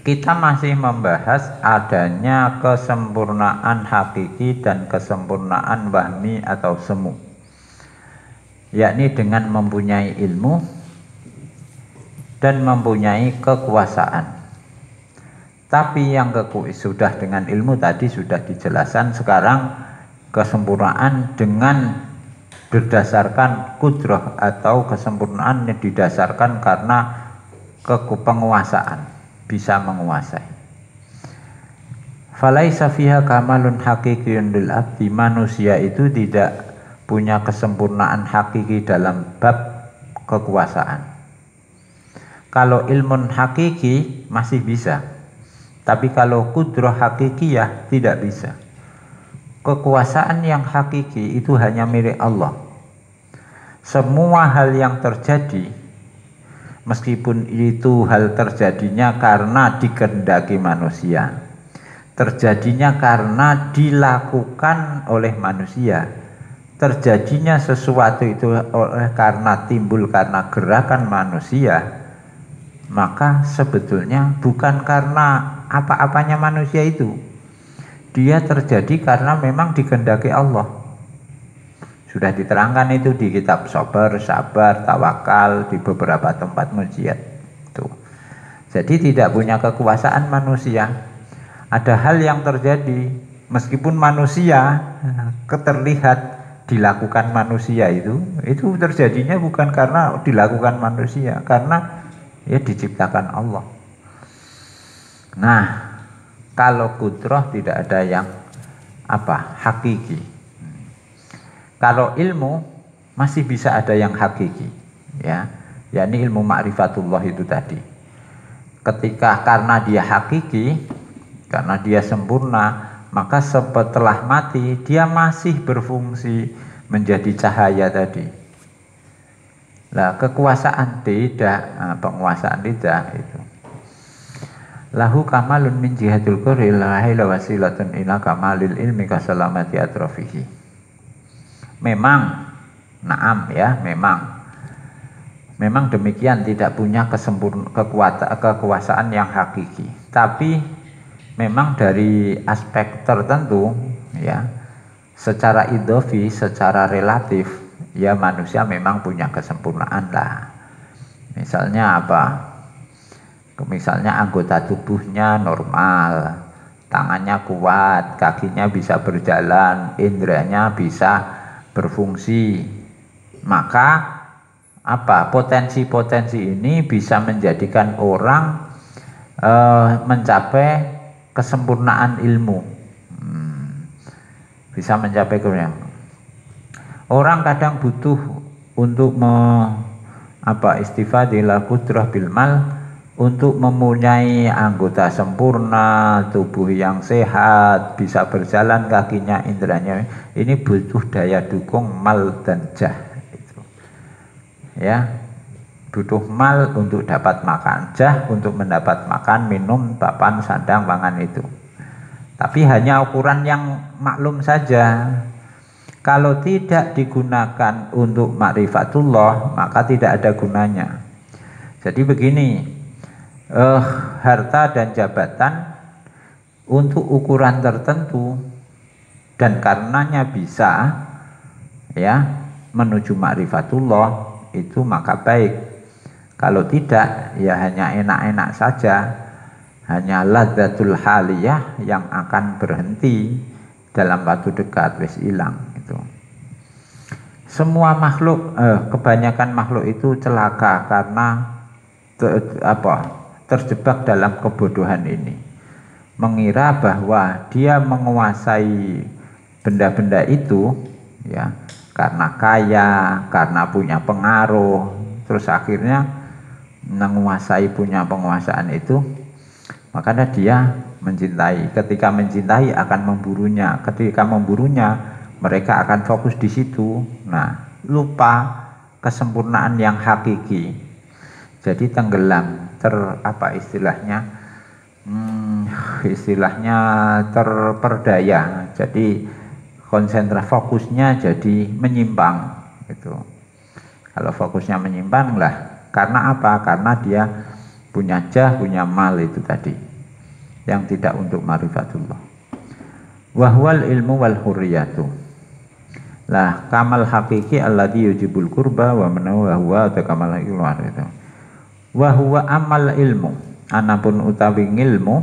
kita masih membahas adanya kesempurnaan hakiki dan kesempurnaan wahmi atau semu, yakni dengan mempunyai ilmu dan mempunyai kekuasaan. Tapi yang sudah dengan ilmu tadi sudah dijelaskan, sekarang kesempurnaan dengan berdasarkan kudrah atau kesempurnaan yang didasarkan karena penguasaan, bisa menguasai. Falaisa fiha kamalun haqiqiyun lil abdi, manusia itu tidak punya kesempurnaan hakiki dalam bab kekuasaan. Kalau ilmun hakiki masih bisa, tapi kalau kudrah hakikiyah tidak bisa. Kekuasaan yang hakiki itu hanya milik Allah. Semua hal yang terjadi, meskipun itu hal terjadinya karena dikehendaki manusia, terjadinya karena dilakukan oleh manusia, terjadinya sesuatu itu karena timbul karena gerakan manusia, maka sebetulnya bukan karena apa-apanya manusia itu, dia terjadi karena memang dikehendaki Allah. Sudah diterangkan itu di kitab sabar, tawakal, di beberapa tempat mujiat. Tuh. Jadi tidak punya kekuasaan manusia. Ada hal yang terjadi meskipun manusia terlihat dilakukan manusia, itu terjadinya bukan karena dilakukan manusia, karena ya diciptakan Allah. Nah, kalau kudrah tidak ada yang hakiki. Kalau ilmu masih bisa ada yang hakiki, ya, yakni ilmu ma'rifatullah itu tadi. Ketika karena dia hakiki, karena dia sempurna, maka setelah mati dia masih berfungsi menjadi cahaya tadi. Nah, kekuasaan tidak, penguasaan tidak itu. Lahu kamalun min jihatul qurri la ilaha wasilatun ila kamalil ilmi kasalamati atrafihi. Memang, naam ya, memang demikian, tidak punya kekuasaan yang hakiki. Tapi memang dari aspek tertentu, ya, secara idhofi, secara relatif, ya manusia memang punya kesempurnaan lah. Misalnya apa? Misalnya anggota tubuhnya normal, tangannya kuat, kakinya bisa berjalan, indranya bisa berfungsi, maka potensi-potensi ini bisa menjadikan orang mencapai kesempurnaan ilmu, bisa mencapai kesempurnaan. Orang kadang butuh untuk istifadillah qudrah bil mal, untuk mempunyai anggota sempurna, tubuh yang sehat, bisa berjalan kakinya, indranya, ini butuh daya dukung mal dan jah itu. Ya, butuh mal untuk dapat makan, jah untuk mendapat makan, minum, papan, sandang, pangan itu. Tapi hanya ukuran yang maklum saja. Kalau tidak digunakan untuk ma'rifatullah, maka tidak ada gunanya. Jadi begini, harta dan jabatan untuk ukuran tertentu dan karenanya bisa ya menuju ma'rifatullah, itu maka baik. Kalau tidak, ya hanya enak-enak saja, hanya ladzatul haliyah yang akan berhenti dalam waktu dekat, wis hilang itu. Semua makhluk, kebanyakan makhluk itu celaka karena terjebak dalam kebodohan ini, mengira bahwa dia menguasai benda-benda itu ya karena kaya, karena punya pengaruh, terus akhirnya menguasai, punya penguasaan itu, makanya dia mencintai. Ketika mencintai akan memburunya, ketika memburunya mereka akan fokus di situ. Nah, lupa kesempurnaan yang hakiki, jadi tenggelam, istilahnya terperdaya, jadi konsentrasi fokusnya jadi menyimpang itu. Kalau fokusnya menyimpang lah, karena apa? Karena dia punya jah, punya mal itu tadi. yang tidak untuk ma'rifatullah. Wahwal ilmu wal hurriyatu. Lah kamal hakiki alladhi yujibul kurba wa manahu wa huwa kamal hakiki itu. Wa huwa amal ilmu, anapun utawi ilmu